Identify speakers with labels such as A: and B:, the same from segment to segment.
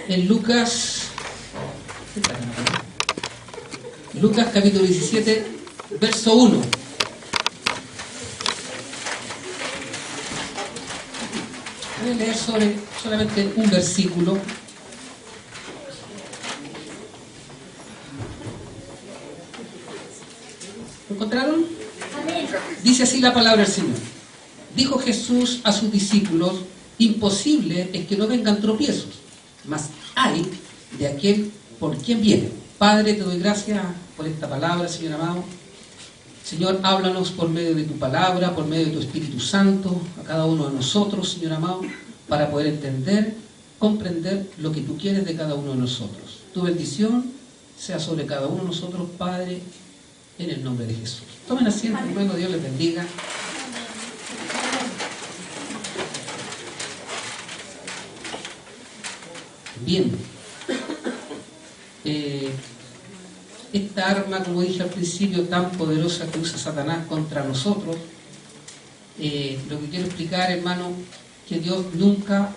A: en Lucas capítulo 17, verso 1. Voy a leer solamente un versículo. ¿Lo encontraron? Dice así la palabra del Señor. Dijo Jesús a sus discípulos: imposible es que no vengan tropiezos, mas hay de aquel por quien viene. Padre, te doy gracias por esta palabra, Señor amado. Señor, háblanos por medio de tu palabra, por medio de tu Espíritu Santo, a cada uno de nosotros, Señor amado, para poder entender, comprender lo que tú quieres de cada uno de nosotros. Tu bendición sea sobre cada uno de nosotros, Padre, en el nombre de Jesús. Tomen asiento, hermano, Dios les bendiga. Bien. Esta arma, como dije al principio, tan poderosa que usa Satanás contra nosotros, lo que quiero explicar, hermano, que Dios nunca,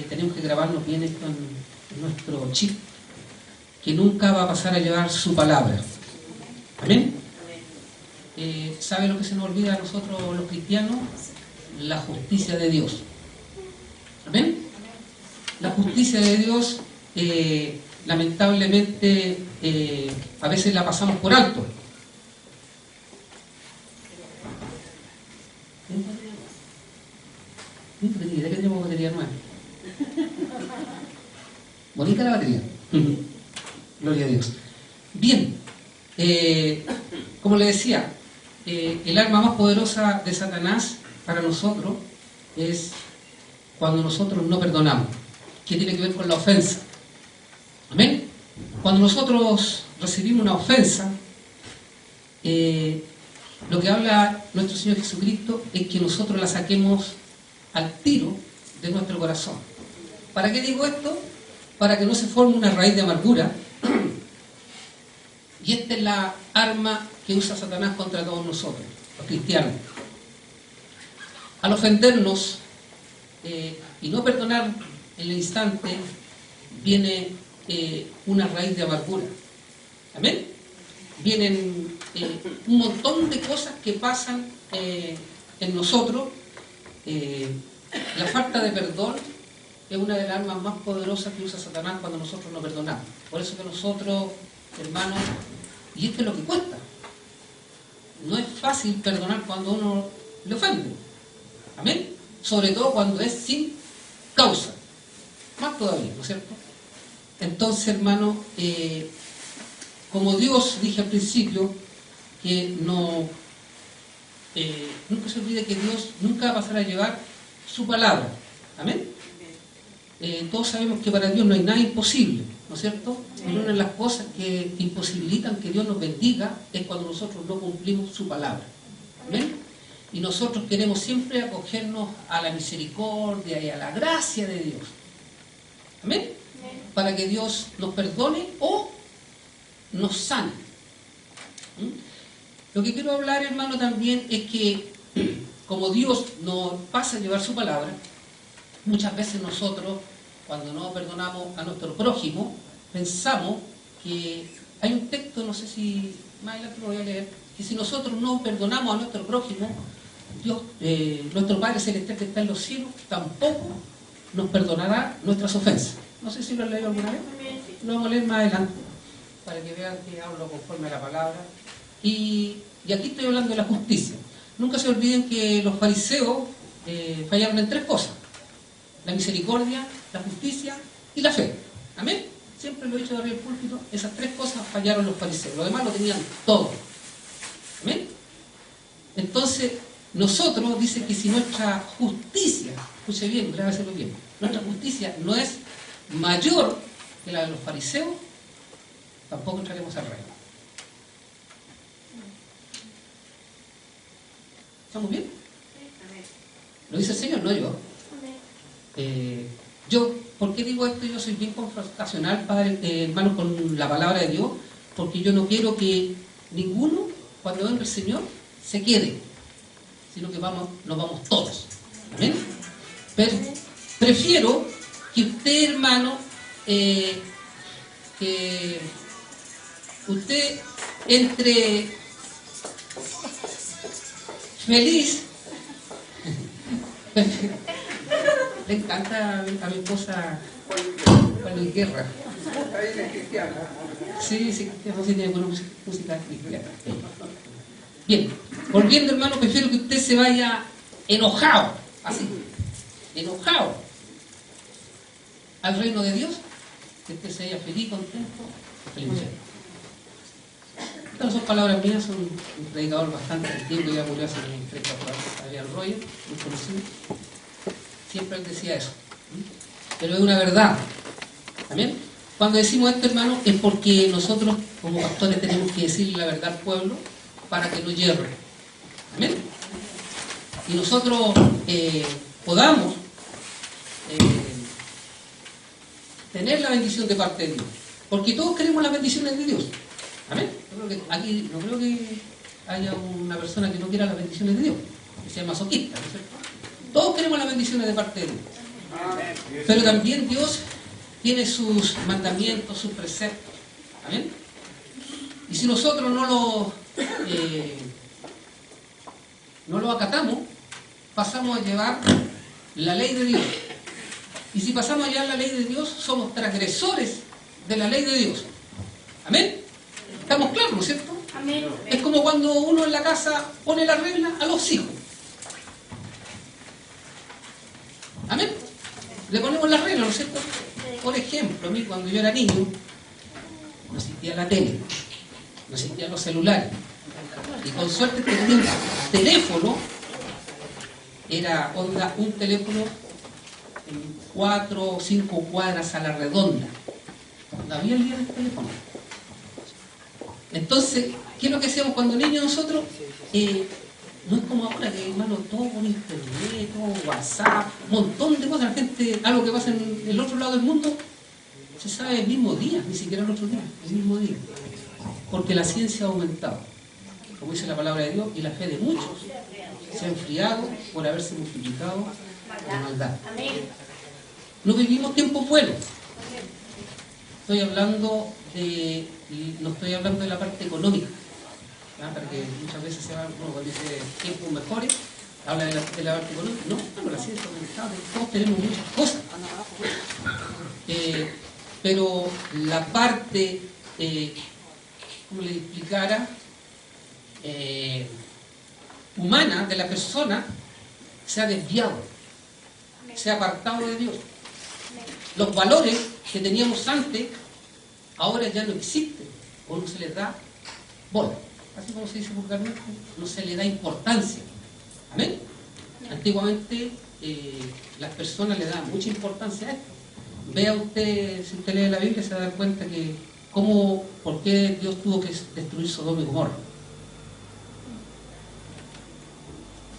A: tenemos que grabarnos bien esto en nuestro chip, que nunca va a pasar a llevar su palabra. ¿Amén? ¿Sabe lo que se nos olvida a nosotros los cristianos? La justicia de Dios. ¿Amén? La justicia de Dios, lamentablemente, a veces la pasamos por alto. ¿De qué tenemos batería nueva? Bonita la batería. Gloria a Dios. Bien, como le decía, el arma más poderosa de Satanás para nosotros es cuando nosotros no perdonamos, que tiene que ver con la ofensa. Amén. Cuando nosotros recibimos una ofensa, lo que habla nuestro Señor Jesucristo es que nosotros la saquemos al tiro de nuestro corazón. ¿Para qué digo esto? Para que no se forme una raíz de amargura. Y esta es la arma que usa Satanás contra todos nosotros, los cristianos. Al ofendernos y no perdonar en el instante, viene una raíz de amargura. ¿Amén? Vienen un montón de cosas que pasan en nosotros. La falta de perdón es una de las armas más poderosas que usa Satanás cuando nosotros no perdonamos. Por eso que nosotros, hermanos, y esto es lo que cuesta. No es fácil perdonar cuando uno le ofende. ¿Amén? Sobre todo cuando es sin causa. Más todavía, ¿no es cierto? Entonces, hermano, como Dios, dije al principio, que no, nunca se olvide que Dios nunca va a pasar a llevar su palabra. ¿Amén? Todos sabemos que para Dios no hay nada imposible, ¿no es cierto? Y una de las cosas que imposibilitan que Dios nos bendiga es cuando nosotros no cumplimos su palabra. ¿Amén? Y nosotros queremos siempre acogernos a la misericordia y a la gracia de Dios. ¿Amén? Para que Dios nos perdone o nos sane. Lo que quiero hablar, hermano, también es que como Dios nos pasa a llevar su palabra, muchas veces nosotros, cuando no perdonamos a nuestro prójimo, pensamos que hay un texto, no sé si más adelante lo voy a leer, que si nosotros no perdonamos a nuestro prójimo, Dios, nuestro Padre Celestial que está en los cielos, tampoco nos perdonará nuestras ofensas. No sé si lo han leído alguna vez. Lo vamos a leer más adelante, para que vean que hablo conforme a la palabra. Y aquí estoy hablando de la justicia. Nunca se olviden que los fariseos fallaron en tres cosas: la misericordia, la justicia y la fe. ¿Amén? Siempre lo he dicho de arriba del púlpito, esas tres cosas fallaron los fariseos. Lo demás lo tenían todo. ¿Amén? Entonces, nosotros, dice que si nuestra justicia, escuche bien, grábeselo bien, nuestra justicia no es mayor que la de los fariseos, tampoco entraremos al reino. ¿Estamos bien? Lo dice el Señor, no yo. Yo, ¿por qué digo esto? Yo soy bien confrontacional, padre, hermano, con la palabra de Dios, porque yo no quiero que ninguno, cuando venga el Señor, se quede, sino que nos vamos todos. ¿Amén? Pero prefiero que usted, hermano, que usted entre feliz, le encanta a mi esposa Juan Guerra. Sí, sí, cristiano, sí tiene buena música cristiana. Bien, volviendo, hermano, prefiero que usted se vaya enojado, así, enojado al reino de Dios, que usted se vaya feliz, contento, feliz. Estas son palabras mías, son un predicador bastante antiguo, ya murió hace 3 o 4 años, Ariel Royo, muy conocido. Siempre él decía eso. Pero es una verdad. ¿Amén? Cuando decimos esto, hermano, es porque nosotros, como pastores, tenemos que decirle la verdad al pueblo para que no hierre. ¿Amén? Y nosotros podamos tener la bendición de parte de Dios. Porque todos queremos las bendiciones de Dios. ¿Amén? Yo creo que aquí no creo que haya una persona que no quiera las bendiciones de Dios, que sea masoquista, ¿no es cierto? Todos queremos las bendiciones de parte de Dios. Pero también Dios tiene sus mandamientos, sus preceptos. ¿Amén? Y si nosotros no lo acatamos, pasamos a llevar la ley de Dios. Y si pasamos a llevar la ley de Dios, somos transgresores de la ley de Dios. ¿Amén? ¿Estamos claros, no es cierto?
B: Amén.
A: Es como cuando uno en la casa pone la regla a los hijos. ¿Amén? Le ponemos las reglas, ¿no es cierto? Por ejemplo, a mí cuando yo era niño, no existía la tele, no existían los celulares. Y con suerte tenía un teléfono, era onda, un teléfono en 4 o 5 cuadras a la redonda. No había el día del teléfono. Entonces, ¿qué es lo que hacíamos cuando niños nosotros? No es como ahora que, hermano, todo por internet, todo WhatsApp, un montón de cosas. La gente, algo que pasa en el otro lado del mundo, se sabe el mismo día, ni siquiera el otro día, el mismo día. Porque la ciencia ha aumentado, como dice la palabra de Dios, y la fe de muchos se ha enfriado por haberse multiplicado la maldad. No vivimos tiempos buenos. Estoy hablando no estoy hablando de la parte económica, ¿verdad? Para que muchas veces se habla, cuando dice tiempos mejores, habla de la parte económica. No, la ciencia aumentada, todos tenemos muchas cosas. Pero la parte, como le explicara, humana de la persona se ha desviado, se ha apartado de Dios. Los valores que teníamos antes ahora ya no existen o no se les da bola, así como se dice vulgarmente, no se le da importancia. ¿Amén? Antiguamente las personas le daban mucha importancia a esto. Vea usted, si usted lee la Biblia se va a dar cuenta que por qué Dios tuvo que destruir Sodoma y Gomorra.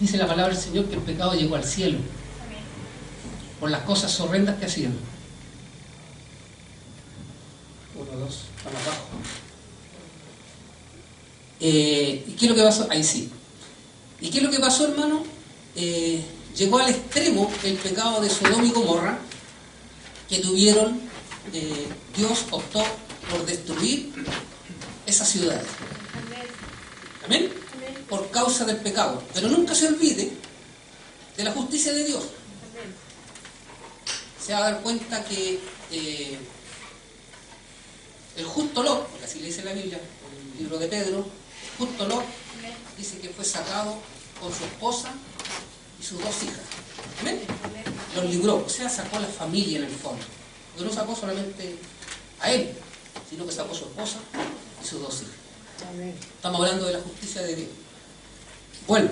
A: Dice la palabra del Señor que el pecado llegó al cielo por las cosas horrendas que hacían. 1, 2, estamos abajo. ¿Y qué es lo que pasó? Ahí sí. ¿Y qué es lo que pasó, hermano? Llegó al extremo el pecado de Sodoma y Gomorra, que tuvieron, Dios optó por destruir esas ciudades. ¿Amén? Por causa del pecado. Pero nunca se olvide de la justicia de Dios. Se va a dar cuenta que el justo Lot, porque así le dice la Biblia, el libro de Pedro, justo Lot dice que fue sacado con su esposa y sus 2 hijas. ¿Amén? Los libró, o sea, sacó a la familia en el fondo. Porque no sacó solamente a él, sino que sacó a su esposa y sus 2 hijas. Estamos hablando de la justicia de Dios. Bueno,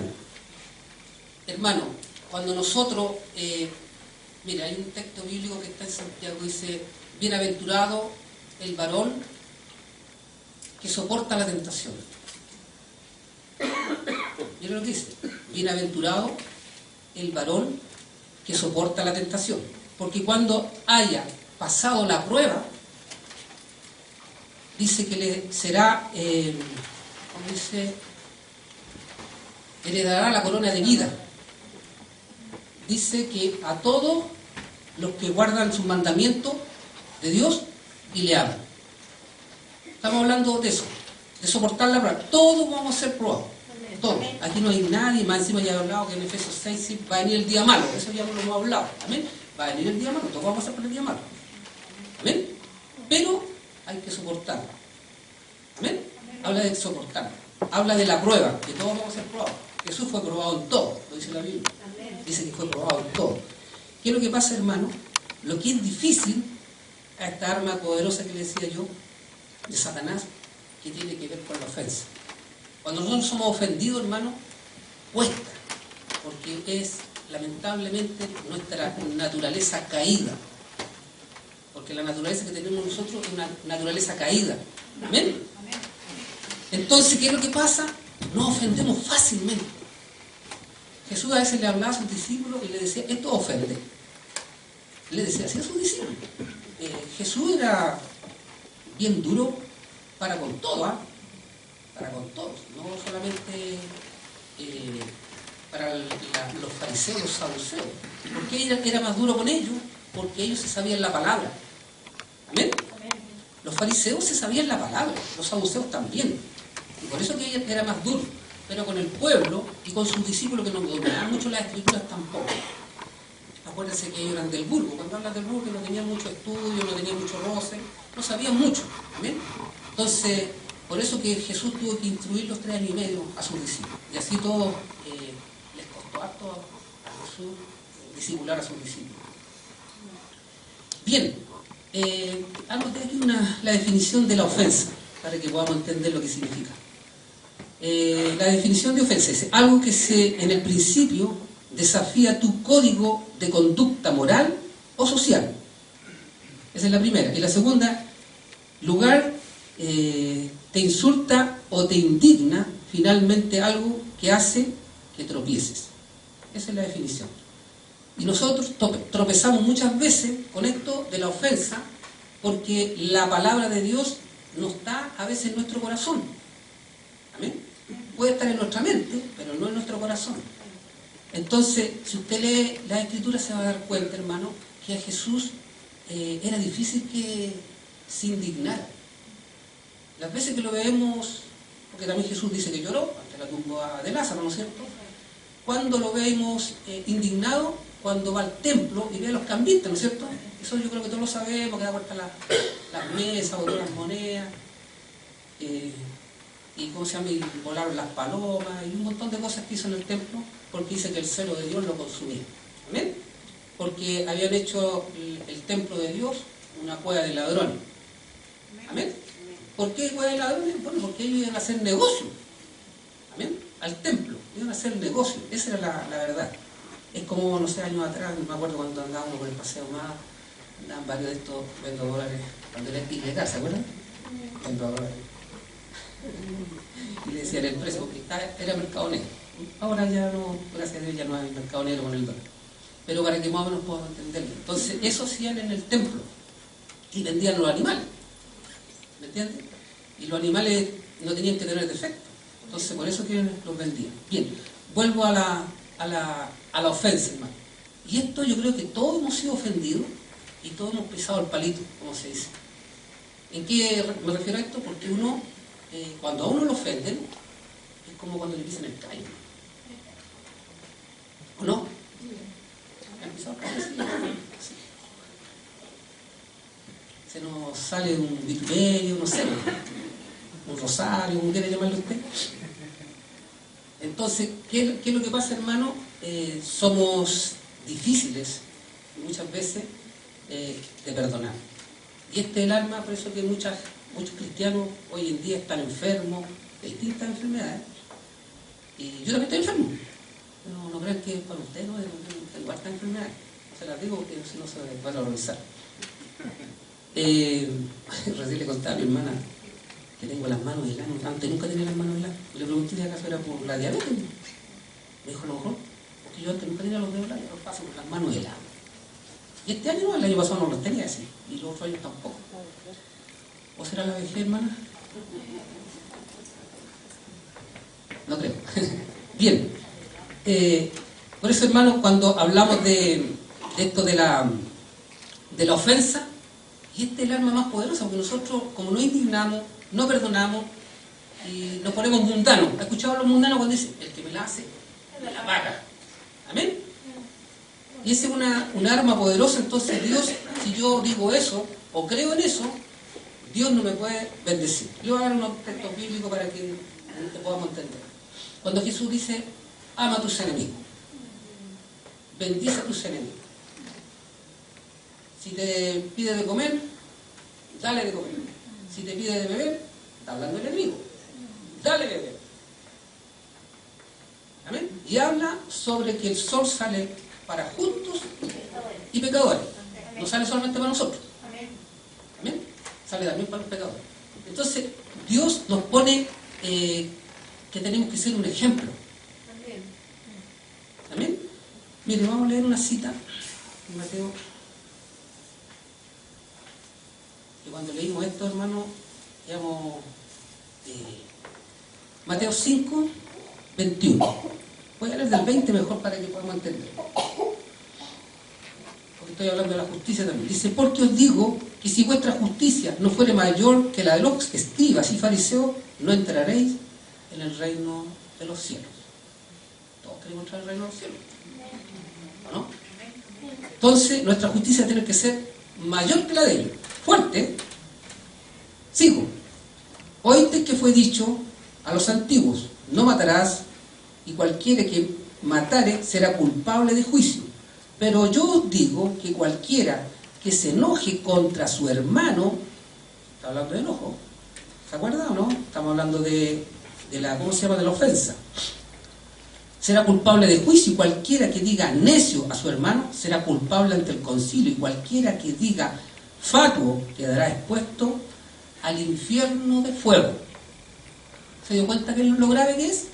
A: hermano, cuando nosotros, mira, hay un texto bíblico que está en Santiago, dice, bienaventurado el varón que soporta la tentación. Mira lo que dice, bienaventurado el varón que soporta la tentación, porque cuando haya pasado la prueba, dice que le será, como dice, heredará la corona de vida. Dice que a todo los que guardan sus mandamientos de Dios y le aman. Estamos hablando de eso, de soportar la prueba. Todos vamos a ser probados, todos. Aquí no hay nadie, más encima ya he hablado que en Efesios 6 sí, va a venir el día malo, eso ya lo hemos hablado, amén. Va a venir el día malo, todos vamos a ser por el día malo, amén. Pero hay que soportarlo, amén. Habla de soportarlo, habla de la prueba, que todos vamos a ser probados. Jesús fue probado en todo, lo dice la Biblia. Dice que fue probado en todo. ¿Qué es lo que pasa, hermano? Lo que es difícil a esta arma poderosa que le decía yo, de Satanás, que tiene que ver con la ofensa. Cuando nosotros somos ofendidos, hermano, cuesta, porque es lamentablemente nuestra naturaleza caída. Porque la naturaleza que tenemos nosotros es una naturaleza caída. ¿Amén? Entonces, ¿qué es lo que pasa? Nos ofendemos fácilmente. Jesús a veces le hablaba a sus discípulos y le decía, esto ofende. Le decía así a sus discípulos. Jesús era bien duro para con todo, para con todos, no solamente para los fariseos, los saduceos. ¿Por qué era más duro con ellos? Porque ellos se sabían la palabra. ¿Amén? Los fariseos se sabían la palabra, los saduceos también. Y por eso que ella era más duro. Pero con el pueblo y con sus discípulos que no dominaban mucho las escrituras tampoco. Acuérdense que ellos eran del burgo. Cuando hablan del burgo, que no tenían mucho estudio, no tenían mucho roce, no sabían mucho. ¿Amén? Entonces, por eso que Jesús tuvo que instruir los 3 años y medio a sus discípulos. Y así todo les costó harto a Jesús discipular a sus discípulos. Bien, anoté aquí la definición de la ofensa, para que podamos entender lo que significa. La definición de ofensa es algo que en el principio desafía tu código de conducta moral o social. Esa es la primera. Y la segunda, lugar te insulta o te indigna finalmente algo que hace que tropieces. Esa es la definición. Y nosotros tropezamos muchas veces con esto de la ofensa porque la palabra de Dios no está a veces en nuestro corazón. ¿Amén? Puede estar en nuestra mente, pero no en nuestro corazón. Entonces, si usted lee la Escritura se va a dar cuenta, hermano, que a Jesús era difícil que se indignara. Las veces que lo vemos, porque también Jesús dice que lloró ante la tumba de Lázaro, ¿no es cierto? Cuando lo vemos indignado, cuando va al templo y ve a los cambistas, ¿no es cierto? Eso yo creo que todos lo sabemos, que da vuelta las mesas, botó las monedas, y ¿cómo se llama? Y volaron las palomas, y un montón de cosas que hizo en el templo, porque dice que el celo de Dios lo consumía. ¿Amén? Porque habían hecho el templo de Dios una cueva de ladrones. ¿Amén? ¿Por qué cueva de ladrones? Bueno, porque ellos iban a hacer negocio. ¿Amén? Al templo, iban a hacer negocio. Esa era la verdad. Es como, no sé, años atrás, me acuerdo cuando andábamos por el Paseo Más, andaban varios de estos vendedores, cuando era ilegal, ¿se acuerdan? Vendedores. Y le decían el precio, porque era mercado negro. Ahora ya no, gracias a Dios, ya no hay mercado negro con el dólar. Pero para que más o menos podamos entenderlo. Entonces, eso hacían en el templo. Y vendían los animales. ¿Me entiendes? Y los animales no tenían que tener defecto. Entonces, por eso que los vendían. Bien, vuelvo a la ofensa, hermano. Y esto yo creo que todos hemos sido ofendidos y todos hemos pisado el palito, como se dice. ¿En qué me refiero a esto? Porque uno, cuando a uno lo ofenden, es como cuando le pisan el callo. ¿O no? ¿Han pisado el callo? Sí. Se nos sale un vituperio, no sé, un rosario, como quiere llamarlo usted. Entonces, ¿qué es lo que pasa, hermano? Somos difíciles muchas veces de perdonar. Y este es el alma, por eso que muchos cristianos hoy en día están enfermos de distintas enfermedades. Y yo también estoy enfermo. No crean que para ustedes no tengo hartas enfermedades. Se las digo porque si no se van a valorizar. Recién le contaba a mi hermana que tengo las manos heladas. Antes nunca tenía las manos heladas. Y le pregunté si acaso era por la diabetes. Me dijo, a lo mejor, porque yo antes nunca tenía los dedos helados, yo los paso por las manos heladas. Y este año no, el año pasado no los tenía así. Y los otros años tampoco. ¿O será la vejez, hermana? No creo. Bien. Por eso, hermano, cuando hablamos de esto de la de la ofensa, y este es el arma más poderosa, porque nosotros, como no indignamos, no perdonamos, y nos ponemos mundanos. ¿Has escuchado a los mundanos cuando dicen, el que me la hace, me la paga? Amén. Y esa es una arma poderosa. Entonces Dios, si yo digo eso, o creo en eso, Dios no me puede bendecir. Yo voy a dar unos textos bíblicos para que podamos entender. Cuando Jesús dice, ama a tus enemigos, bendice a tus enemigos. Si te pide de comer, dale de comer. Si te pide de beber, está hablando el enemigo, dale de beber. ¿Amén? Y habla sobre que el sol sale para justos y pecadores. No sale solamente para nosotros. ¿Amén? Sale también para los pecadores. Entonces, Dios nos pone que tenemos que ser un ejemplo. ¿Amén? Mire, vamos a leer una cita en Mateo. Y cuando leímos esto, hermano, digamos, Mateo 5, 21. Voy a leer del 20 mejor para que podamos entender. Porque estoy hablando de la justicia también. Dice, porque os digo que si vuestra justicia no fuere mayor que la de los escribas y fariseos, no entraréis en el reino de los cielos. Todos queremos entrar al reino de los cielos, ¿no? Entonces, nuestra justicia tiene que ser mayor que la de ellos. Fuerte. Sigo. Oíste que fue dicho a los antiguos, no matarás, y cualquiera que matare será culpable de juicio. Pero yo os digo que cualquiera que se enoje contra su hermano, está hablando de enojo, ¿se acuerdan o no? Estamos hablando de la, ¿cómo se llama?, de la ofensa. Será culpable de juicio, y cualquiera que diga necio a su hermano será culpable ante el concilio, y cualquiera que diga fatuo quedará expuesto al infierno de fuego. ¿Se dio cuenta que es lo grave que es?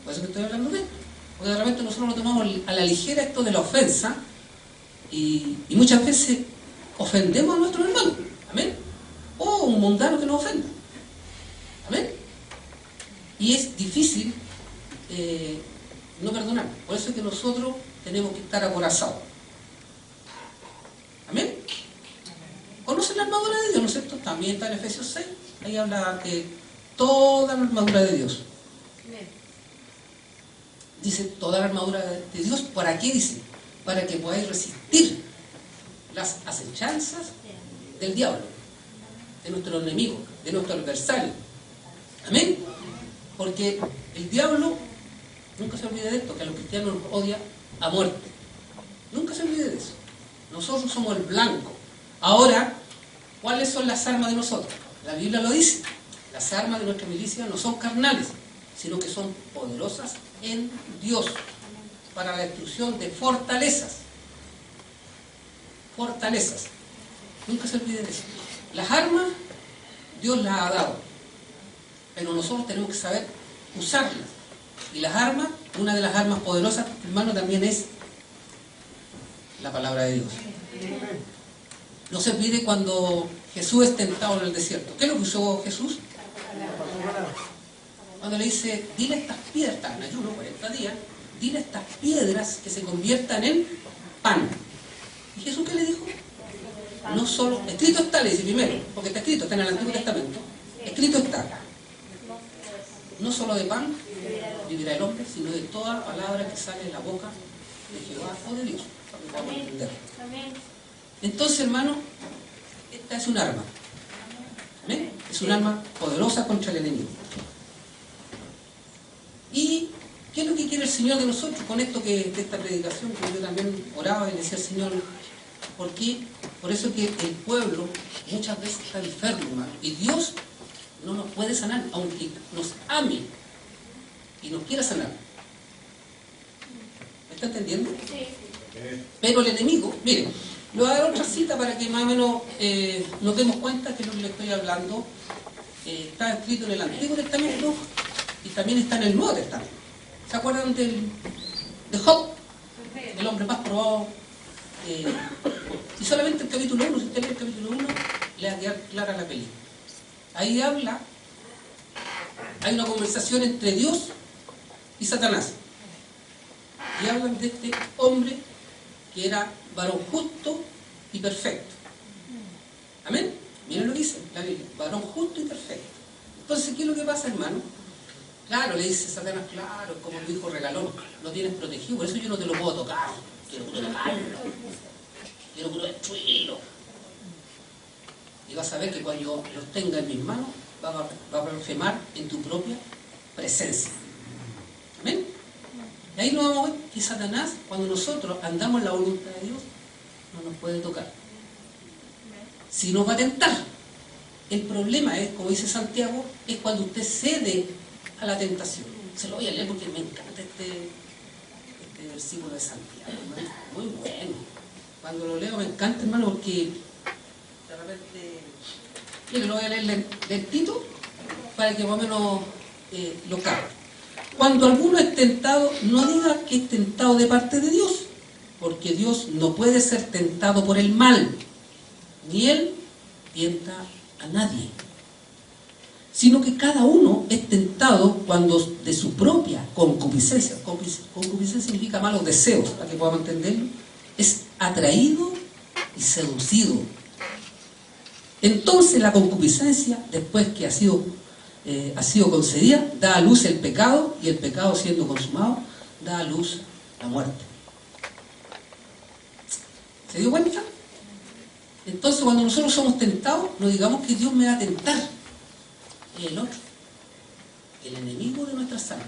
A: Por eso que estoy hablando de esto. Porque de repente nosotros lo tomamos a la ligera esto de la ofensa, y muchas veces ofendemos a nuestros hermanos. Amén. O un mundano que nos ofenda. Amén. Y es difícil no perdonar. Por eso es que nosotros tenemos que estar acorazados. Amén. ¿Conocen la armadura de Dios, no es cierto? También está en Efesios 6. Ahí habla que toda la armadura de Dios. Dice toda la armadura de Dios. ¿Para qué dice? Para que podáis resistir las acechanzas del diablo, de nuestro enemigo, de nuestro adversario. Amén. Porque el diablo, nunca se olvide de esto, que a los cristianos nos odia a muerte. Nunca se olvide de eso. Nosotros somos el blanco. Ahora, ¿cuáles son las armas de nosotros? La Biblia lo dice. Las armas de nuestra milicia no son carnales, sino que son poderosas en Dios para la destrucción de fortalezas. Fortalezas. Nunca se olvide de eso. Las armas, Dios las ha dado, pero nosotros tenemos que saber usarlas. Y las armas, una de las armas poderosas, hermano, también es la palabra de Dios. No se olvide cuando Jesús es tentado en el desierto. ¿Qué es lo que usó Jesús? Cuando le dice, dile a estas piedras, está en ayuno 40 días, dile a estas piedras que se conviertan en pan. ¿Y Jesús qué le dijo? No solo, escrito está, le dice primero, porque está escrito, está en el Antiguo Testamento, escrito está, no solo de pan vivirá el hombre, sino de toda palabra que sale de la boca de Jehová o de Dios, para que podamos entender. Entonces, hermano, esta es un arma. ¿Amén? Es un arma poderosa contra el enemigo. ¿Y qué es lo que quiere el Señor de nosotros con esto de esta predicación? Que yo también oraba y le decía al Señor, ¿por qué? Por eso que el pueblo muchas veces está enfermo, hermano, y Dios no nos puede sanar, aunque nos ame y nos quiera sanar. ¿Me está entendiendo? Sí. Pero el enemigo, miren, le voy a dar otra cita para que más o menos nos demos cuenta que lo que le estoy hablando está escrito en el Antiguo Testamento y también está en el Nuevo Testamento. ¿Se acuerdan de Job? El hombre más probado. Y solamente el capítulo 1, si usted lee el capítulo 1, le va a quedar clara la película. Ahí habla, hay una conversación entre Dios y Satanás. Y hablan de este hombre que era varón justo y perfecto. Amén. Miren lo que dice la Biblia, varón justo y perfecto. Entonces, ¿qué es lo que pasa, hermano? Claro, le dice Satanás, claro, como tu hijo regalón, lo tienes protegido, por eso yo no te lo puedo tocar. Quiero puro tocarlo, quiero puro destruirlo. Y vas a ver que cuando yo los tenga en mis manos, va a blasfemar en tu propia presencia. ¿Amén? Y ahí nos vamos a ver que Satanás, cuando nosotros andamos en la voluntad de Dios, no nos puede tocar. Si nos va a tentar. El problema es, como dice Santiago, es cuando usted cede a la tentación. Se lo voy a leer porque me encanta este versículo de Santiago, hermano. Muy bueno. Cuando lo leo me encanta, hermano, porque de repente... Mire, lo voy a leer lentito para que más o menos lo capte. Cuando alguno es tentado, no diga que es tentado de parte de Dios, porque Dios no puede ser tentado por el mal, ni Él tienta a nadie, sino que cada uno es tentado cuando de su propia concupiscencia, concupiscencia significa malos deseos, para que podamos entenderlo, es atraído y seducido. Entonces la concupiscencia, después que ha sido concedida, da a luz el pecado, y el pecado siendo consumado, da a luz la muerte. ¿Se dio cuenta? Entonces cuando nosotros somos tentados, no digamos que Dios me va a tentar, es el otro, el enemigo de nuestras almas.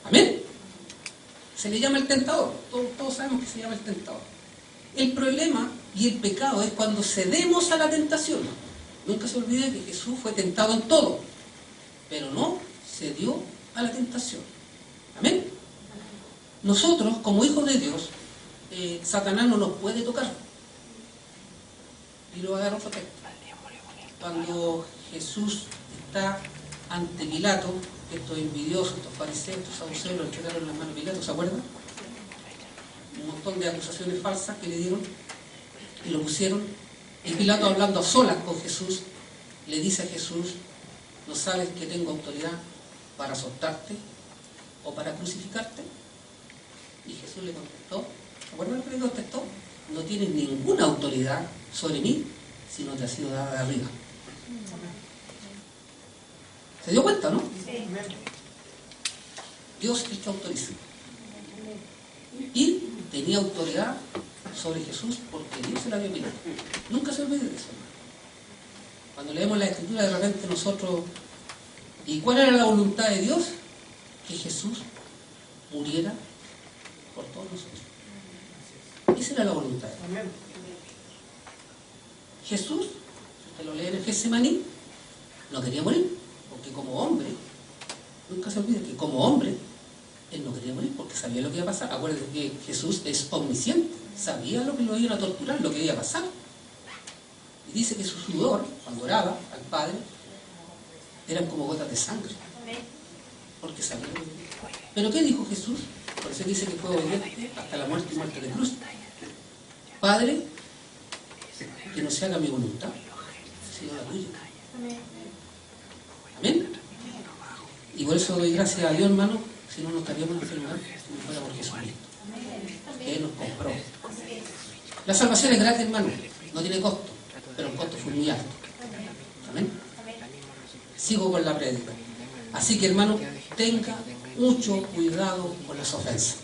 A: ¿Amén? Se le llama el tentador, todos sabemos que se llama el tentador. El problema y el pecado es cuando cedemos a la tentación. Nunca se olvide que Jesús fue tentado en todo, pero no cedió a la tentación. ¿Amén? Nosotros, como hijos de Dios, Satanás no nos puede tocar. Y lo va a dar otro texto. Cuando Jesús está ante Pilato, estos envidiosos, estos fariseos, estos saduceos, lo entregaron en las manos de Pilato, ¿se acuerdan? Un montón de acusaciones falsas que le dieron y lo pusieron. Y Pilato, hablando a solas con Jesús, le dice a Jesús: ¿no sabes que tengo autoridad para azotarte o para crucificarte? Y Jesús le contestó, ¿se acuerdan lo que le contestó? No tienes ninguna autoridad sobre mí si no te ha sido dada de arriba. ¿Se dio cuenta, no? Sí. Dios es el que autoriza. Y tenía autoridad sobre Jesús porque Dios se la había pedido. Nunca se olvide de eso. Cuando leemos la Escritura, de repente nosotros... ¿Y cuál era la voluntad de Dios? Que Jesús muriera por todos nosotros. Esa era la voluntad de Dios. Jesús, si usted lo lee en el Getsemaní, no quería morir, porque como hombre, nunca se olvide que como hombre, Él no quería morir porque sabía lo que iba a pasar. Acuérdense que Jesús es omnisciente, sabía lo que lo iban a torturar, lo que iba a pasar. Y dice que su sudor, cuando oraba al Padre, eran como gotas de sangre, porque sabía lo que iba a pasar. ¿Pero qué dijo Jesús? Por eso dice que fue obediente hasta la muerte y muerte de cruz. Padre, que no se haga mi voluntad, sino la tuya. Amén. Y por eso doy gracias a Dios, hermano, si no nos estaríamos en este lugar, si no fuera por Jesucristo. Él nos compró. La salvación es gratis, hermano, no tiene costo, pero el costo fue muy alto. Amén. Sigo con la prédica. Así que, hermano, tenga mucho cuidado con las ofensas.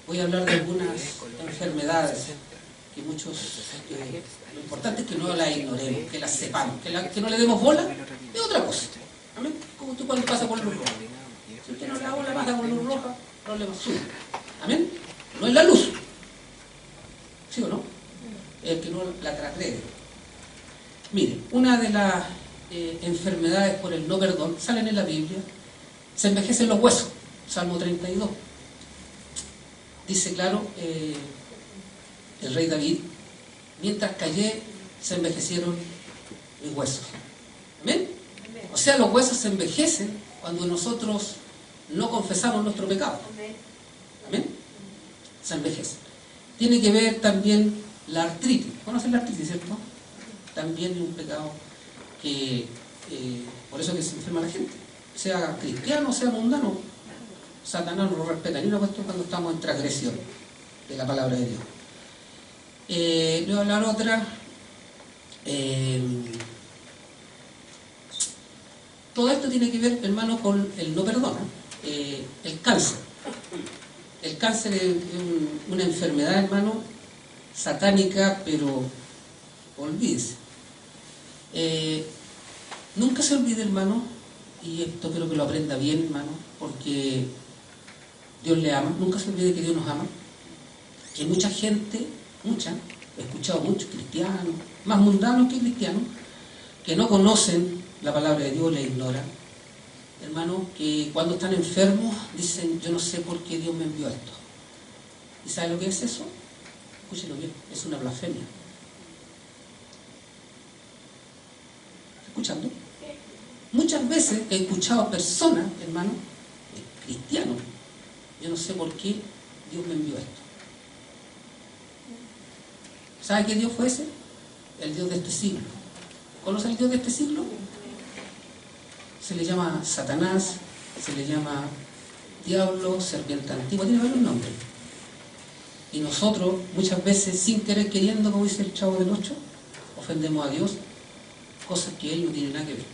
A: Voy a hablar de algunas enfermedades que muchos... lo importante es que no las ignoremos, que las sepamos, que no le demos bola, es otra cosa. ¿Amén? Como tú cuando pasas por luz roja. Si usted no le da bola, pasa por luz roja, problema suyo. ¿Amén? No es la luz. ¿Sí o no? Es el que no la transgrede. Mire, una de las enfermedades por el no perdón salen en la Biblia. Se envejecen los huesos. Salmo 32. Dice claro el rey David: mientras callé, se envejecieron mis huesos. ¿Amén? O sea, los huesos se envejecen cuando nosotros no confesamos nuestro pecado. ¿Amén? Se envejecen. Tiene que ver también la artritis. ¿Conocen la artritis, cierto? También es un pecado que por eso que se enferma la gente. Sea cristiano, sea mundano, Satanás no lo respeta ni una cuestión cuando estamos en transgresión de la palabra de Dios. Le voy a hablar otra, Todo esto tiene que ver, hermano, con el no perdón. El cáncer. El cáncer es una enfermedad, hermano, satánica, pero olvídese. Nunca se olvide, hermano, y esto quiero que lo aprenda bien, hermano, porque Dios le ama. Nunca se olvide que Dios nos ama. Que mucha gente, he escuchado muchos cristianos, más mundanos que cristianos, que no conocen la palabra de Dios, la ignoran. Hermano, que cuando están enfermos dicen, yo no sé por qué Dios me envió esto. ¿Y sabe lo que es eso? Escúchelo bien, es una blasfemia. ¿Escuchando? Muchas veces he escuchado a personas, hermano, cristianos, yo no sé por qué Dios me envió esto. ¿Sabe qué Dios fue ese? El Dios de este siglo. ¿Conoce el Dios de este siglo? Se le llama Satanás, se le llama Diablo, serpiente antigua, tiene varios nombres. Y nosotros, muchas veces, sin querer queriendo, como dice el Chavo del 8, ofendemos a Dios, cosas que Él no tiene nada que ver.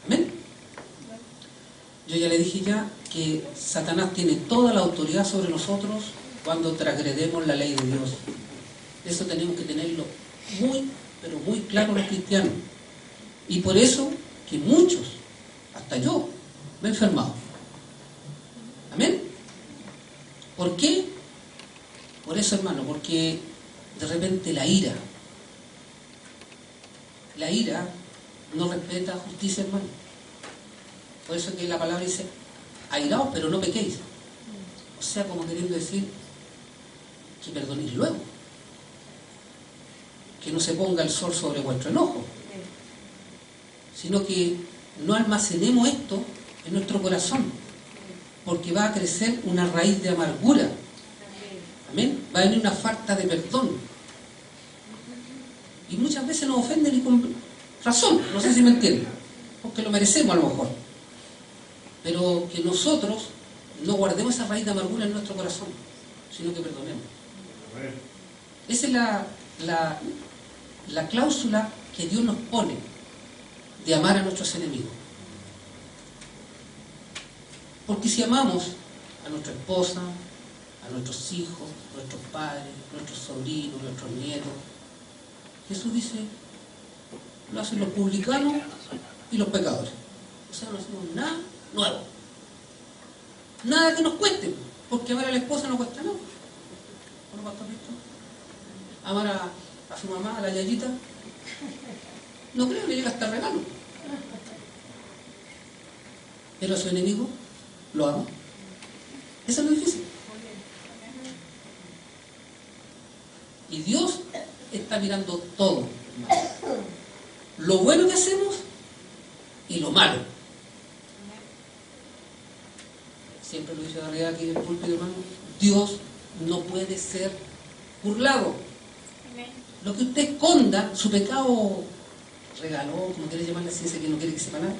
A: ¿Amén? Yo ya le dije que Satanás tiene toda la autoridad sobre nosotros cuando transgredemos la ley de Dios. Eso tenemos que tenerlo muy, pero muy claro los cristianos. Y por eso que muchos, hasta yo, me he enfermado. ¿Amén? ¿Por qué? Por eso, hermano, porque de repente la ira no respeta justicia, hermano. Por eso que la palabra dice, airaos, pero no pequéis. O sea, como queriendo decir que perdonéis luego. Que no se ponga el sol sobre vuestro enojo, sino que no almacenemos esto en nuestro corazón, porque va a crecer una raíz de amargura. Amén. Va a venir una falta de perdón. Y muchas veces nos ofenden y con razón, no sé si me entienden, porque lo merecemos a lo mejor. Pero que nosotros no guardemos esa raíz de amargura en nuestro corazón, sino que perdonemos. Esa es la cláusula que Dios nos pone de amar a nuestros enemigos. Porque si amamos a nuestra esposa, a nuestros hijos, a nuestros padres, a nuestros sobrinos, a nuestros nietos, Jesús dice, lo hacen los publicanos y los pecadores. O sea, no hacemos nada nuevo. Nada que nos cueste, porque amar a la esposa no cuesta nada. ¿No, pastor Víctor? Amar a su mamá, a la yayita, no creo que llegue hasta el regalo. Pero a su enemigo lo ama. Eso es lo difícil. Y Dios está mirando todo, lo bueno que hacemos y lo malo. Siempre lo dice arriba aquí en el púlpito, hermano, Dios no puede ser burlado. Lo que usted esconda, su pecado regaló, como quiere llamarle así, ese que no quiere que sepa nada,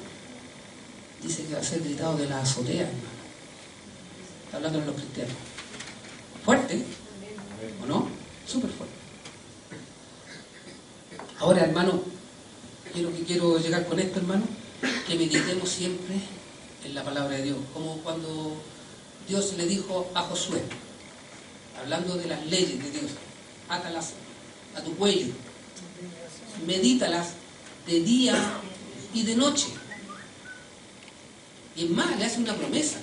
A: dice que va a ser gritado de la azotea, hermano. Está hablando de los cristianos. Fuerte, ¿o no? Súper fuerte. Ahora, hermano, quiero llegar con esto, hermano, que meditemos siempre en la palabra de Dios. Como cuando Dios le dijo a Josué, hablando de las leyes de Dios, átalas a tu cuello, medítalas de día y de noche. Y es más, le hace una promesa: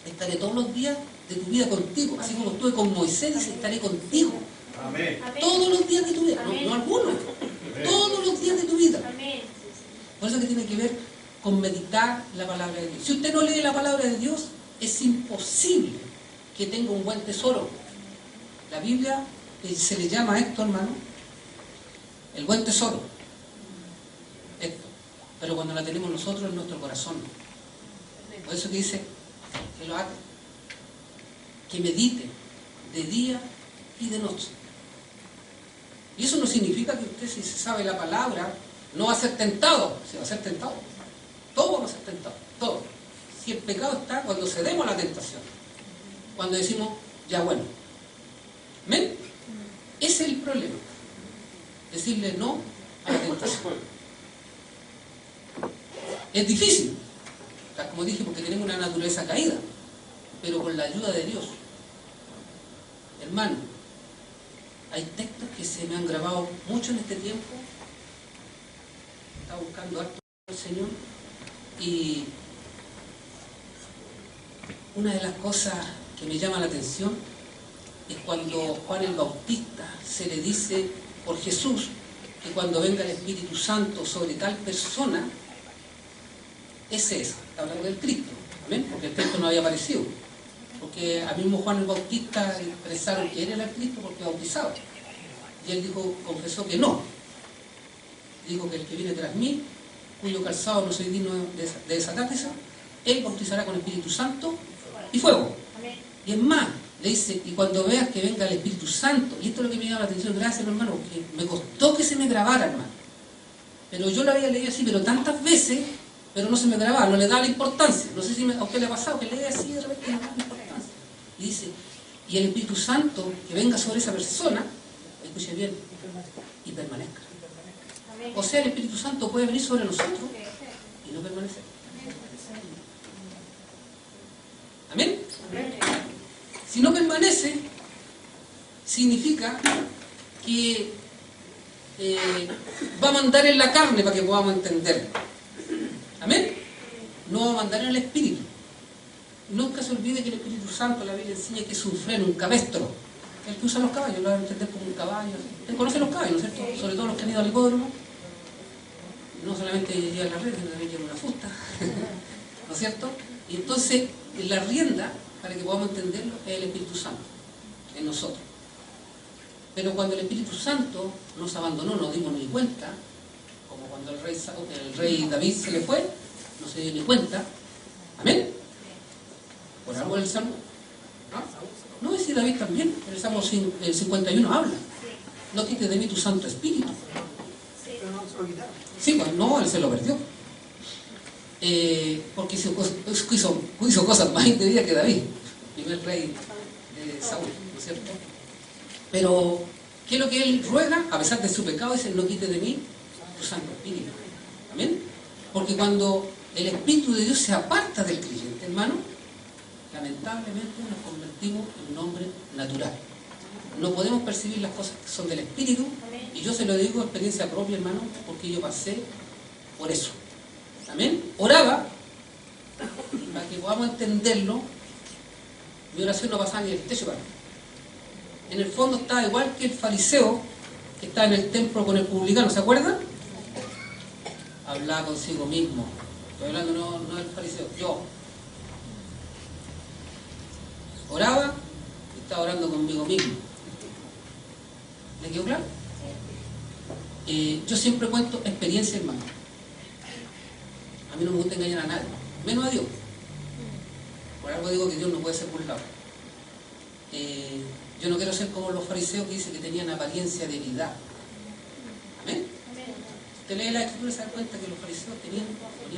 A: estaré todos los días de tu vida contigo, así como estuve con Moisés, dice, estaré contigo.
B: Amén.
A: Todos los días de tu vida, no algunos, todos los días de tu vida. Por eso que tiene que ver con meditar la palabra de Dios. Si usted no lee la palabra de Dios, es imposible que tenga un buen tesoro. La Biblia se le llama a esto, hermano, el buen tesoro. Esto. Pero cuando la tenemos nosotros en nuestro corazón. Por eso que dice que lo haga, que medite de día y de noche. Y eso no significa que usted, si se sabe la palabra, no va a ser tentado. Se va a ser tentado. Todo vamos a ser tentado. Todo. Si el pecado está cuando cedemos a la tentación. Cuando decimos, ya bueno. ¿Amén? Ese es el problema. decirle no a la tentación. Es difícil, tal como dije, porque tenemos una naturaleza caída, pero con la ayuda de Dios. Hermano, hay textos que se me han grabado mucho en este tiempo. Estaba buscando harto al Señor, y una de las cosas que me llama la atención es cuando Juan el Bautista se le dice por Jesús que cuando venga el Espíritu Santo sobre tal persona, ese es, está hablando del Cristo, ¿amén? Porque el Cristo no había aparecido, porque al mismo Juan el Bautista pensaron que él era el Cristo porque bautizaba, y él dijo, confesó que no, dijo que el que viene tras mí, cuyo calzado no soy digno de desatar, él bautizará con Espíritu Santo y fuego. Y es más, le dice, y cuando veas que venga el Espíritu Santo, y esto es lo que me llama la atención, gracias hermano, porque me costó que se me grabara, hermano, pero yo lo había leído así, pero tantas veces, pero no se me grababa, no le daba la importancia. No sé si a usted le ha pasado, que lee así de repente y no le da la importancia. Y dice, y el Espíritu Santo que venga sobre esa persona, escuche bien, y permanezca. O sea, el Espíritu Santo puede venir sobre nosotros y no permanecer. ¿Amén? Si no permanece, significa que vamos a andar en la carne para que podamos entender. ¿Amén? No vamos a andar en el Espíritu. Nunca se olvide que el Espíritu Santo, la Biblia enseña que es un freno, un cabestro. El que usa los caballos, lo van a entender como un caballo. Usted conoce los caballos, ¿no es cierto? Sobre todo los que han ido al hipódromo. No solamente llevan la red, sino también llevan una fusta. ¿No es cierto? Y entonces, la rienda, para que podamos entenderlo, es el Espíritu Santo en nosotros. Pero cuando el Espíritu Santo nos abandonó, no nos dimos ni cuenta, como cuando el rey David se le fue, no se dio ni cuenta. ¿Amén? Por algo el Salmo. No, es David también, en el Salmo 51 habla. No quites de mí tu Santo Espíritu. Sí, pues no, él se lo perdió. Porque hizo cosas más indebidas que David, el primer rey de Saúl, ¿no es cierto? Pero, ¿qué es lo que él ruega? A pesar de su pecado, dice, no quites de mí tu Santo Espíritu. ¿Amén? Porque cuando el Espíritu de Dios se aparta del creyente, hermano, lamentablemente nos convertimos en un hombre natural. No podemos percibir las cosas que son del Espíritu, y yo se lo digo experiencia propia, hermano, porque yo pasé por eso. ¿Amén? Oraba, para que podamos entenderlo, mi oración no pasaba ni el techo para mí. En el fondo estaba igual que el fariseo que estaba en el templo con el publicano, ¿se acuerdan? Hablaba consigo mismo. Estoy hablando no del fariseo, yo. Oraba y estaba orando conmigo mismo. ¿Le quedó claro? Yo siempre cuento experiencia, hermano. A mí no me gusta engañar a nadie, menos a Dios. Por algo digo que Dios no puede ser burlado. Yo no quiero ser como los fariseos que dicen que tenían apariencia de piedad. ¿Amén? Usted lee la Escritura y se da cuenta que los fariseos tenían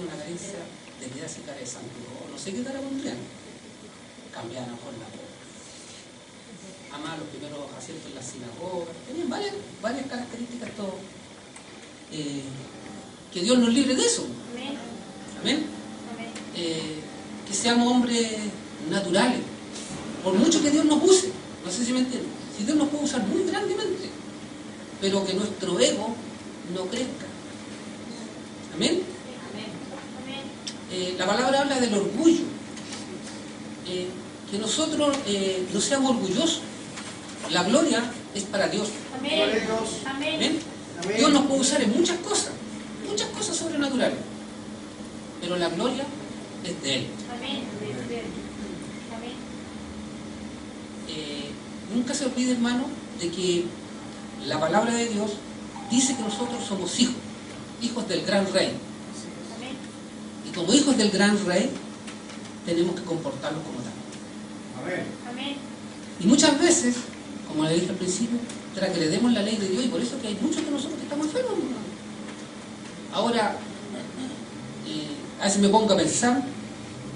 A: una carencia de piedad y cara de santo. No sé qué cara pondrían. Cambiaban por la boca. Amaban los primeros asientos en la sinagoga. Tenían varias características todo. Que Dios nos libre de eso. Amén. Amén. Que seamos hombres naturales. Por mucho que Dios nos use. No sé si me entienden. Si Dios nos puede usar muy grandemente, pero que nuestro ego no crezca. Amén. La palabra habla del orgullo. Que nosotros no seamos orgullosos. La gloria es para Dios.
B: Amén.
A: Amén. Dios nos puede usar en muchas cosas sobrenaturales, pero la gloria es de Él.
B: Amén.
A: Nunca se olvide, hermano, de que la palabra de Dios dice que nosotros somos hijos del gran rey. Y como hijos del gran rey, tenemos que comportarnos como tal.
B: Amén.
A: Y muchas veces, como le dije al principio, para que le demos la ley de Dios, y por eso que hay muchos de nosotros que estamos enfermos, hermano. Ahora, a veces me pongo a pensar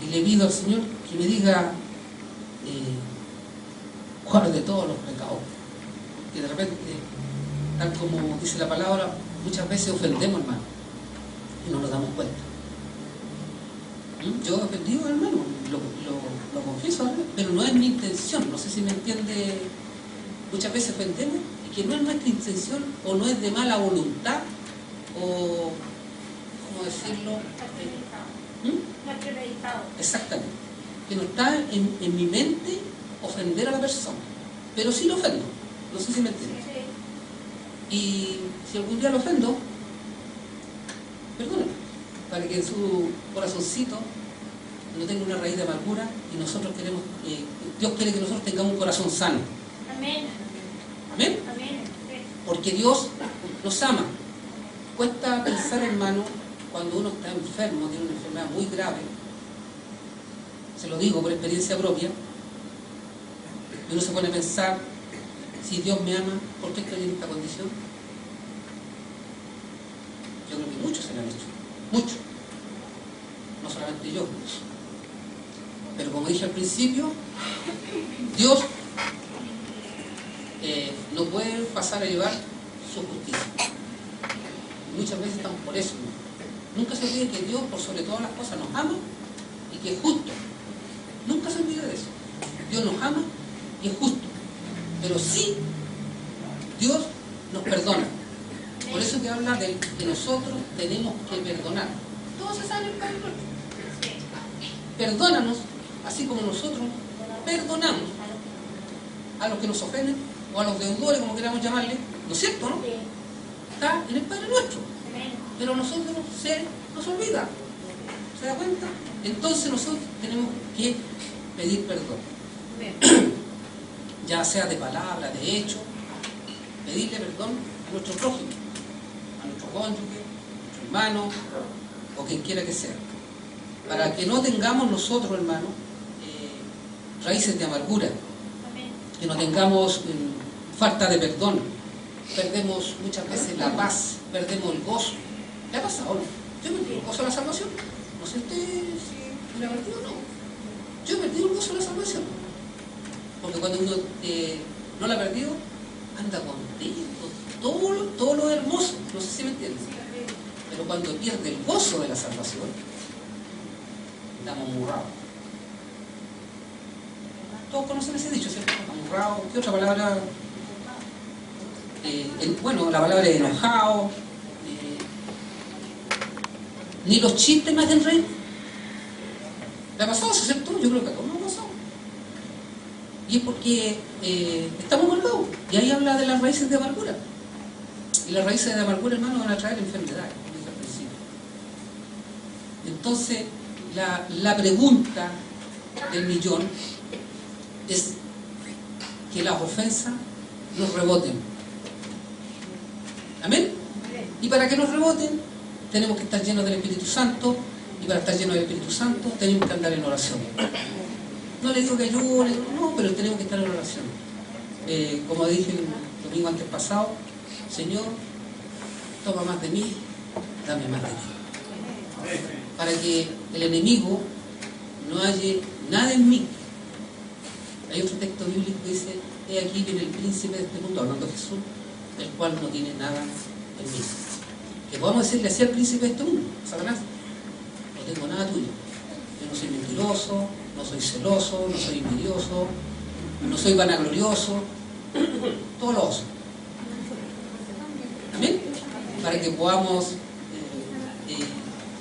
A: y le pido al Señor que me diga cuál de todos los pecados, que de repente tal como dice la palabra, muchas veces ofendemos, hermano, y no nos damos cuenta. Yo he ofendido, hermano, lo confieso, pero no es mi intención. No sé si me entiende. Muchas veces ofendemos y que no es nuestra intención, o no es de mala voluntad, o, ¿cómo decirlo?
B: No es premeditado.
A: Exactamente. Que no está en mi mente ofender a la persona, pero sí lo ofendo. No sé si me entiende.
B: Sí.
A: Y si algún día lo ofendo, perdóneme, para que en su corazoncito no tenga una raíz de amargura, y nosotros queremos, Dios quiere que nosotros tengamos un corazón sano.
B: Amén.
A: Amén.
B: Amén. Sí.
A: Porque Dios nos ama. Cuesta pensar, hermano, cuando uno está enfermo, tiene una enfermedad muy grave, se lo digo por experiencia propia, y uno se pone a pensar, si Dios me ama, ¿por qué estoy en esta condición? Yo creo que muchos se lo han hecho, muchos, no solamente yo. Pero como dije al principio, Dios no puede pasar a llevar su justicia. Y muchas veces estamos por eso, ¿no? Nunca se olvide que Dios, por sobre todas las cosas, nos ama y que es justo. Nunca se olvide de eso. Dios nos ama y es justo. Pero sí, Dios nos perdona. Por eso que habla de que nosotros tenemos que perdonar. Todos se saben el Padre Nuestro. Perdónanos, así como nosotros perdonamos a los que nos ofenden, o a los deudores, como queramos llamarle, ¿no es cierto, no? Está en el Padre Nuestro. Pero a nosotros se nos olvida. ¿Se da cuenta? Entonces nosotros tenemos que pedir perdón. Ya sea de palabra, de hecho, pedirle perdón a nuestro prójimo, a nuestro cónyuge, a nuestro hermano, o quien quiera que sea. Para que no tengamos nosotros, hermano, raíces de amargura, que no tengamos falta de perdón, perdemos muchas veces la paz, perdemos el gozo. ¿Le ha pasado? Yo perdí el gozo de la salvación. No sé usted si lo ha perdido o no. Yo he perdido el gozo de la salvación. Porque cuando uno no la ha perdido, anda contento, todo lo hermoso. No sé si me entiendes. Pero cuando pierde el gozo de la salvación, estamos amurrados. Todos conocen ese dicho, ¿cierto? Amurrado. ¿Qué otra palabra? Bueno, la palabra es enojado. Ni los chistes me hacen reír. ¿Le ha pasado eso, cierto? Yo creo que a todos nos ha pasado. Y es porque estamos amargados. Y ahí habla de las raíces de amargura. Y las raíces de amargura, hermano, van a traer enfermedades, como dije al principio. Entonces, la pregunta del millón es que las ofensas nos reboten. ¿Amén? Y para que nos reboten, tenemos que estar llenos del Espíritu Santo, y para estar llenos del Espíritu Santo tenemos que andar en oración. No le digo que ayune, no, pero tenemos que estar en oración. Como dije el domingo antes pasado, Señor, toma más de mí, dame más de ti. Para que el enemigo no halle nada en mí. Hay otro texto bíblico que dice, he aquí viene el príncipe de este mundo, hablando de Jesús, el cual no tiene nada en mí. Que podamos decirle así al príncipe de este mundo, Satanás, no tengo nada tuyo. Yo no soy mentiroso, no soy celoso, no soy envidioso, no soy vanaglorioso, todo lo oso. Amén. Para que podamos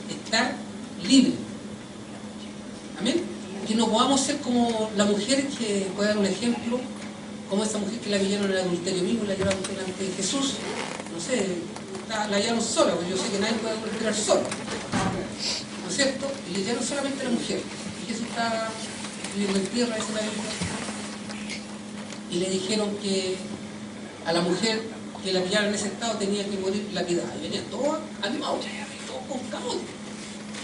A: estar libres. Amén. Que no podamos ser como la mujer, que voy a dar un ejemplo, como esa mujer que la pillaron en el adulterio mismo, la llevaron delante de Jesús, no sé, la hallaron sola, porque yo sé que nadie puede adulterar solo, ¿no es cierto? Y le hallaron solamente a la mujer, y Jesús estaba viviendo en tierra, dice la Biblia, y le dijeron que a la mujer que la pillaron en ese estado tenía que morir lapidada, y venían todos animados, todos con camote,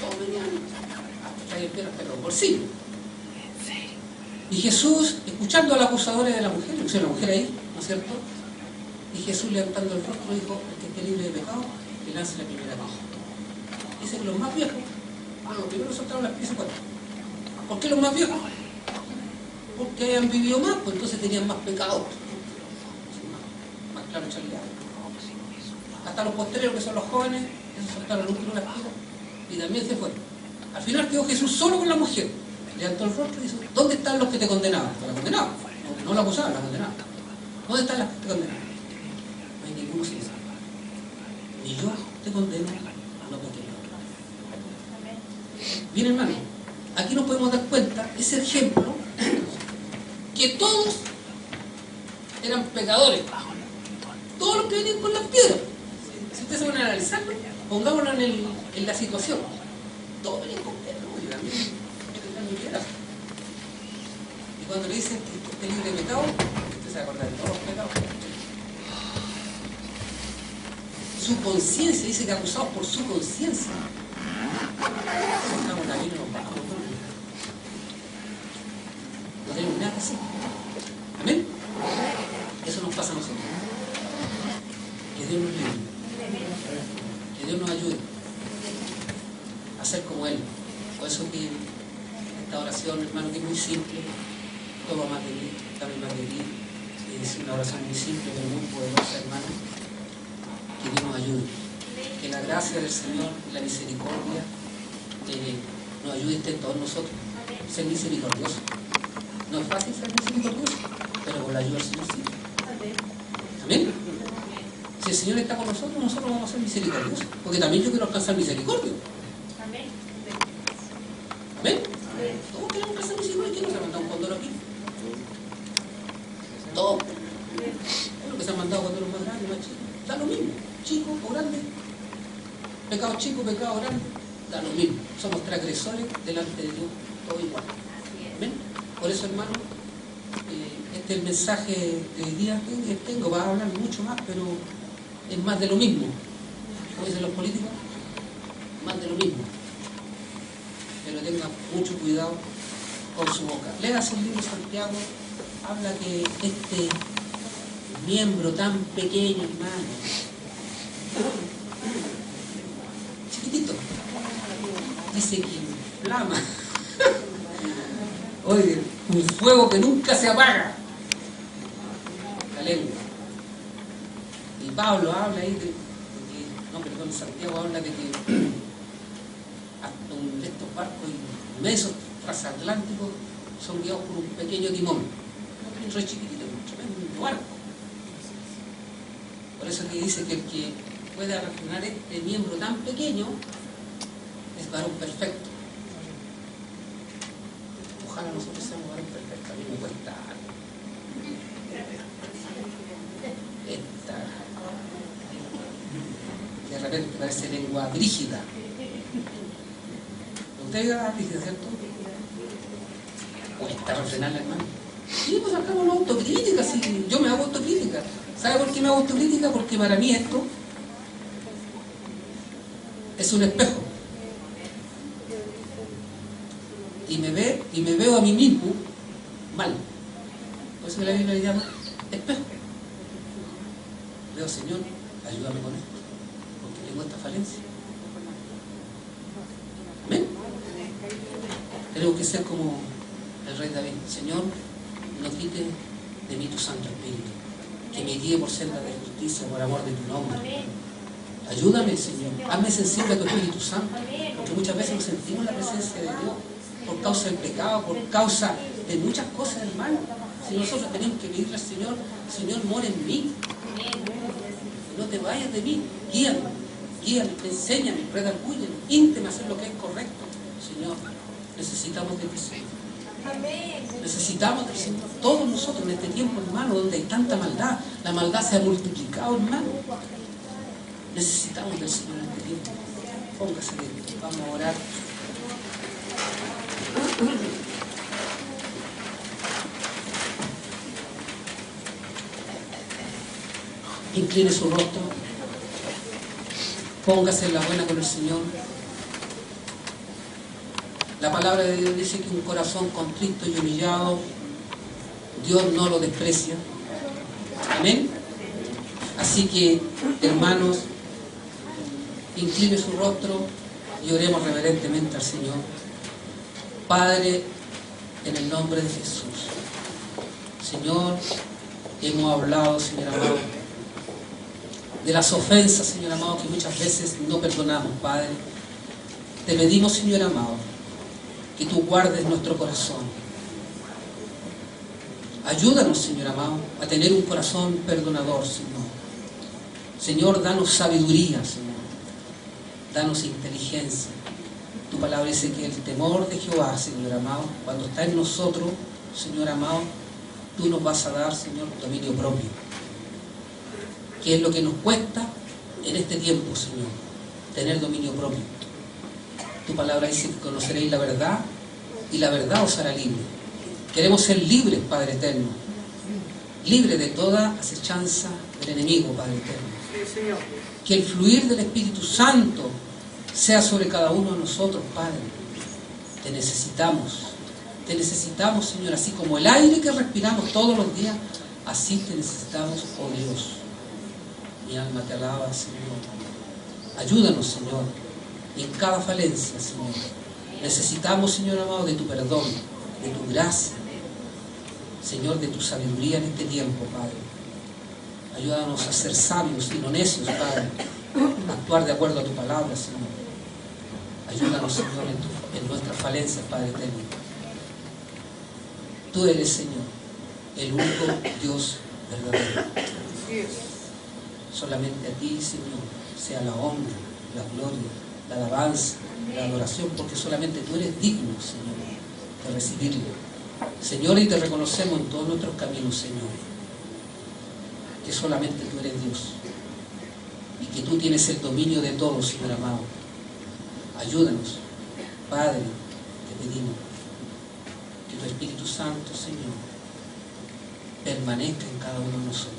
A: todos venían hasta traer piedras hasta los bolsillos. Y Jesús, escuchando a los acusadores de la mujer, le pusieron a la mujer ahí, ¿no es cierto? Y Jesús, levantando el rostro, dijo, el que esté libre de pecado, que lance la primera piedra. Dice que los más viejos, bueno, los primeros soltaron las piezas. ¿Por qué los más viejos? Porque hayan vivido más, pues entonces tenían más pecados. Más claro, Charlie. hasta los postreros, que son los jóvenes, esos soltaron el último respiro y también se fueron. Al final quedó Jesús solo con la mujer. Levantó el rostro y dijo: ¿dónde están los que te condenaban? La condenaban, no la acusaban, la condenaban. ¿Dónde están las que te condenaban? No hay ninguno sin salva. Ni yo te condeno, no peques. Bien, hermano, aquí nos podemos dar cuenta, ese ejemplo, que todos eran pecadores. Todos los que venían con las piedras. Si ustedes se van a analizarlo, pongámoslo en la situación. Todos venían con piedras. Y cuando le dicen que esté libre de pecado, usted se va a acordar de todos los pecados. Su conciencia, dice que acusados por su conciencia. Estamos también nos vamos. No tenemos nada que hacer. Amén. Eso nos pasa a nosotros. Que Dios nos libre. Que Dios nos ayude a ser como Él. Por eso que esta oración, hermano, que es muy simple, toma más de mí, dame más de mí, es una oración muy simple pero muy poderosa, hermano. Que Dios nos ayude. Que la gracia del Señor y la misericordia nos ayude en todos nosotros. Ser misericordioso. No es fácil ser misericordioso, pero con la ayuda del Señor sí. Amén. Si el Señor está con nosotros, nosotros vamos a ser misericordiosos. Porque también yo quiero alcanzar misericordia. ¿Ven? Todos queremos alcanzar misericordia. ¿Quién nos ha mandado un condoro aquí? Todos. Los que se han mandado condoros más grandes, más chicos. Da lo mismo. Chico o grande. Pecado chico, pecado grande. Da lo mismo. Somos transgresores delante de Dios. Todo igual. ¿Ven? Por eso, hermano, este es el mensaje de hoy día que tengo. Va a hablar mucho más, pero es más de lo mismo. Como dicen los políticos, más de lo mismo. Pero tenga mucho cuidado con su boca. Léase el libro de Santiago. Habla que este miembro tan pequeño, hermano, chiquitito, dice que inflama. Oye, un fuego que nunca se apaga. La lengua. Y Pablo habla ahí Santiago habla de que estos barcos inmensos transatlánticos son guiados por un pequeño timón. Un re chiquitito, un tremendo barco. Por eso que dice que el que pueda refrenar este miembro tan pequeño es varón perfecto. Ojalá nosotros seamos varón perfectos. A mí me cuesta de repente parece lengua brígida. ¿Usted vio la brígida, cierto? Cuesta refrenarla, hermano. Sí, pues sacamos una autocrítica, sí. Yo me hago autocrítica. ¿Sabe por qué me hago autocrítica? Porque para mí esto es un espejo. Y me veo a mí mismo mal. Por eso la Biblia le llama espejo. Veo, Señor, ayúdame con esto, porque tengo esta falencia. Amén. Tenemos que ser como el rey David. Señor, no quite de mí tu Santo Espíritu, que me guíe por senda de justicia, por amor de tu nombre. Ayúdame, Señor, hazme sensible a tu Espíritu Santo, porque muchas veces nos sentimos la presencia de Dios por causa del pecado, por causa de muchas cosas, hermano. Si nosotros tenemos que pedirle al Señor, Señor, mora en mí, no te vayas de mí, guíame, enséñame, redargúyeme, ínteme a hacer lo que es correcto. Señor, necesitamos de ti, Señor. Necesitamos del Señor. Todos nosotros en este tiempo, hermano, donde hay tanta maldad, la maldad se ha multiplicado, hermano. Necesitamos del Señor en este tiempo. Póngase de pie, vamos a orar. Incline su rostro, póngase en la buena con el Señor. La palabra de Dios dice que un corazón contrito y humillado, Dios no lo desprecia. Amén. Así que, hermanos, incline su rostro y oremos reverentemente al Señor. Padre, en el nombre de Jesús, Señor, hemos hablado, Señor amado, de las ofensas, Señor amado, que muchas veces no perdonamos, Padre. Te pedimos, Señor amado, que tú guardes nuestro corazón. Ayúdanos, Señor amado, a tener un corazón perdonador, Señor. Señor, danos sabiduría, Señor. Danos inteligencia. Tu palabra dice que el temor de Jehová, Señor amado, cuando está en nosotros, Señor amado, tú nos vas a dar, Señor, dominio propio. ¿Qué es lo que nos cuesta en este tiempo, Señor? Tener dominio propio. Tu palabra dice que conoceréis la verdad y la verdad os hará libre. Queremos ser libres, Padre eterno. Libres de toda acechanza del enemigo, Padre eterno. Que el fluir del Espíritu Santo sea sobre cada uno de nosotros, Padre. Te necesitamos, Señor, así como el aire que respiramos todos los días, así te necesitamos, oh Dios. Mi alma te alaba, Señor. Ayúdanos, Señor, en cada falencia, Señor. Necesitamos, Señor amado, de tu perdón, de tu gracia, Señor, de tu sabiduría en este tiempo, Padre. Ayúdanos a ser sabios y no necios, Padre, a actuar de acuerdo a tu palabra, Señor. Ayúdanos, Señor, en nuestras falencias, Padre eterno. Tú eres, Señor, el único Dios verdadero. Solamente a ti, Señor, sea la honra, la gloria, la alabanza, la adoración, porque solamente tú eres digno, Señor, de recibirlo. Señor, y te reconocemos en todos nuestros caminos, Señor, que solamente tú eres Dios y que tú tienes el dominio de todo, Señor amado. Ayúdanos, Padre, te pedimos que tu Espíritu Santo, Señor, permanezca en cada uno de nosotros.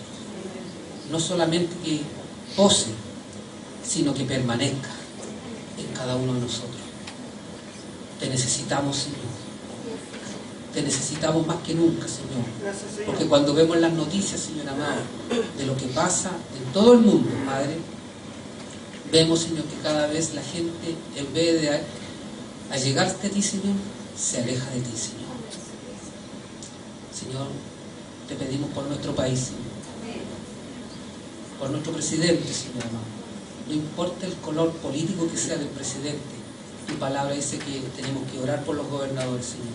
A: No solamente que pose, sino que permanezca en cada uno de nosotros. Te necesitamos, Señor. Te necesitamos más que nunca, Señor. Porque cuando vemos las noticias, Señor amado, de lo que pasa en todo el mundo, Padre, vemos, Señor, que cada vez la gente, en vez de allegarte a ti, Señor, se aleja de ti, Señor. Señor, te pedimos por nuestro país, Señor. Por nuestro presidente, Señor amado. No importa el color político que sea del presidente, tu palabra dice que tenemos que orar por los gobernadores, Señor.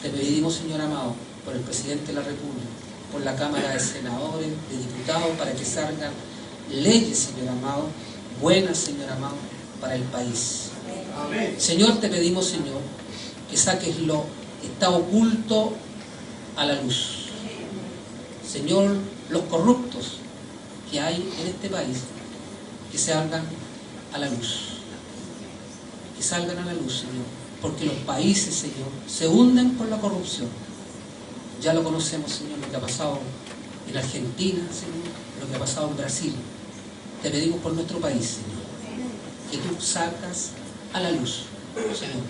A: Te pedimos, Señor amado, por el presidente de la República, por la Cámara de Senadores, de Diputados, para que salgan leyes, Señor amado, buenas, Señor amado, para el país. Amén. Señor, te pedimos, Señor, que saques lo que está oculto a la luz. Señor, los corruptos que hay en este país, que salgan a la luz. Que salgan a la luz, Señor. Porque los países, Señor, se hunden por la corrupción. Ya lo conocemos, Señor, lo que ha pasado en Argentina, Señor, lo que ha pasado en Brasil. Te pedimos por nuestro país, Señor, que tú sacas a la luz, Señor,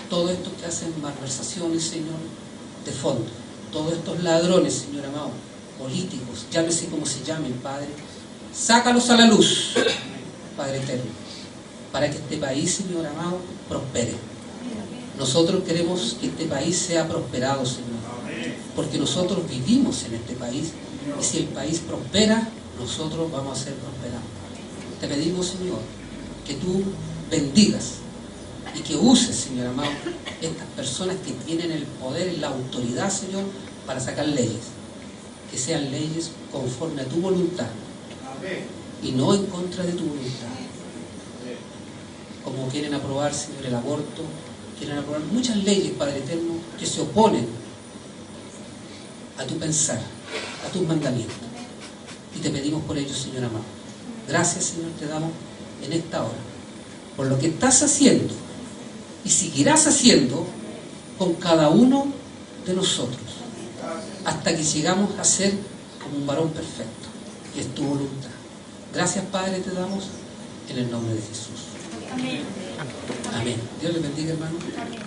A: todos estos que hacen malversaciones, Señor, de fondo, todos estos ladrones, Señor amado, políticos, llámese como se llamen, Padre, sácalos a la luz, Padre eterno, para que este país, Señor amado, prospere. Nosotros queremos que este país sea prosperado, Señor, porque nosotros vivimos en este país, y si el país prospera, nosotros vamos a ser prosperados. Te pedimos, Señor, que tú bendigas y que uses, Señor amado, estas personas que tienen el poder y la autoridad, Señor, para sacar leyes. Que sean leyes conforme a tu voluntad y no en contra de tu voluntad. Como quieren aprobar, Señor, el aborto, quieren aprobar muchas leyes, Padre eterno, que se oponen a tu pensar, a tus mandamientos. Y te pedimos por ello, Señor amado. Gracias, Señor, te damos en esta hora por lo que estás haciendo y seguirás haciendo con cada uno de nosotros hasta que llegamos a ser como un varón perfecto, que es tu voluntad. Gracias, Padre, te damos en el nombre de Jesús.
B: Amén.
A: Amén. Dios les bendiga, hermano.
B: Amén.